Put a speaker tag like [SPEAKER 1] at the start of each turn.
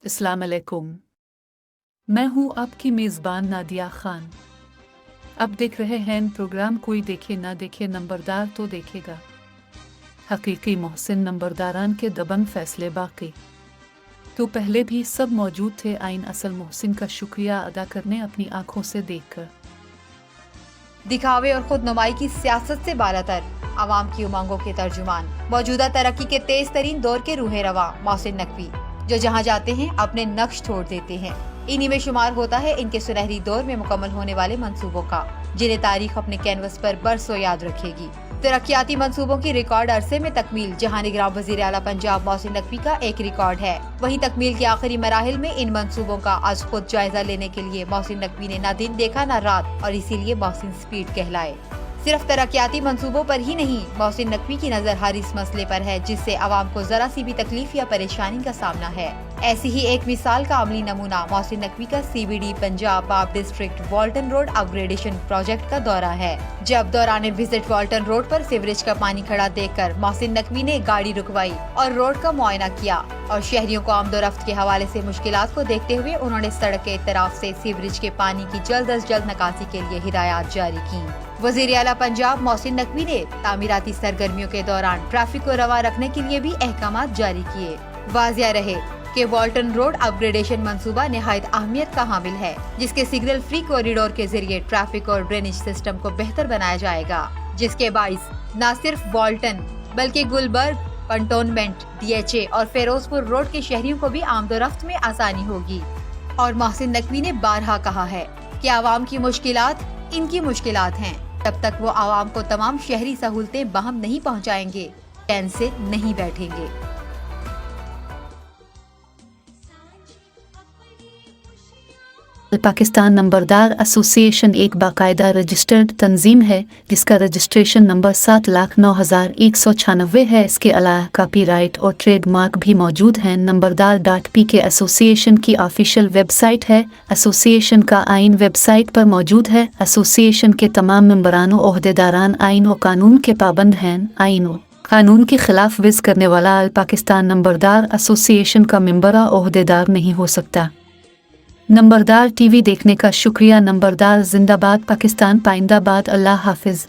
[SPEAKER 1] अस्सलाम अलैकुम। मैं हूँ आपकी मेज़बान नादिया खान। अब देख रहे हैं प्रोग्राम कोई देखे ना देखे नंबरदार तो देखेगा। हकीकी मोहसिन नंबरदारान के दबंग फैसले बाकी। तो पहले भी सब मौजूद थे आइन असल मोहसिन का शुक्रिया अदा करने अपनी आंखों से देखकर।
[SPEAKER 2] दिखावे और खुद नुमाई की सियासत से बालातर, आवाम की उमंगों के तर्जुमान, मौजूदा तरक्की के तेज तरीन दौर के रूहे रवा मोहसिन नकवी, जो जहाँ जाते हैं अपने नक्श छोड़ देते हैं। इन्हीं में शुमार होता है इनके सुनहरी दौर में मुकम्मल होने वाले मंसूबों का, जिन्हें तारीख अपने कैनवस पर बरसों याद रखेगी। तरक्याती मंसूबों की रिकॉर्ड अरसे में तकमील जहां निगरान वज़ीर आला पंजाब मोहसिन नकवी का एक रिकॉर्ड है, वहीं तकमील के आखिरी मराहिल में इन मंसूबों का आज खुद जायजा लेने के लिए मोहसिन नकवी ने ना दिन देखा ना रात, और इसीलिए मोहसिन स्पीड कहलाए। सिर्फ तरक्याती मंसूबों पर ही नहीं, मोहसिन नकवी की नजर हर इस मसले पर है जिससे आवाम को जरा सी भी तकलीफ या परेशानी का सामना है। ऐसी ही एक मिसाल का अमली नमूना मोहसिन नकवी का CBD पंजाब बाब district Walton road upgradation project का दौरा है। जब दौरान विजिट वाल्टन रोड पर सीवरेज का पानी खड़ा देखकर मोहसिन नकवी ने गाड़ी रुकवाई और रोड का मुआयना किया, और शहरियों को आमदोरफ्त के हवाले से मुश्किलात को देखते हुए उन्होंने सड़क के इतराफ से सीवरेज के पानी की जल्द अज जल्द निकासी के लिए हिदायत जारी की। वज़ीर आला पंजाब मोहसिन नकवी ने तामीराती सरगर्मियों के दौरान ट्रैफिक को रवा रखने के लिए भी अहकामात जारी किए। वाज़िया रहे कि वाल्टन रोड अपग्रेडेशन मंसूबा निहायत अहमियत का हामिल है, जिसके सिग्नल फ्री कॉरिडोर के जरिए ट्रैफिक और ड्रेनेज सिस्टम को बेहतर बनाया जाएगा, जिसके बाइस न सिर्फ वाल्टन बल्कि गुलबर्ग, कंटोनमेंट, DHA और फिरोजपुर रोड के शहरियों को भी आमदोरफ्त में आसानी होगी। और मोहसिन नकवी ने बारहा कहा है कि आवाम की मुश्किलात इनकी मुश्किलात हैं। जब तक वो आवाम को तमाम शहरी सहूलतें बहम नहीं पहुंचाएंगे, चैन से नहीं बैठेंगे।
[SPEAKER 1] पाकिस्तान नंबरदार एसोसिएशन एक बाकायदा रजिस्टर्ड तंजीम है जिसका रजिस्ट्रेशन नंबर 7,09,196 है। इसके अलावा कॉपीराइट और ट्रेडमार्क भी मौजूद हैं। नंबरदार.pk एसोसिएशन की ऑफिशियल वेबसाइट है। एसोसिएशन का आइन वेबसाइट पर मौजूद है। एसोसिएशन के तमाम मेंबरान और ओहदेदारान आइन और कानून के पाबंद हैं। आइन और कानून के खिलाफ विज़ करने वाला पाकिस्तान नंबरदार एसोसिएशन का मेंबर और ओहदेदार नहीं हो सकता। नंबरदार TV देखने का शुक्रिया। नंबरदार जिंदाबाद, पाकिस्तान पाइंदाबाद। अल्लाह हाफिज।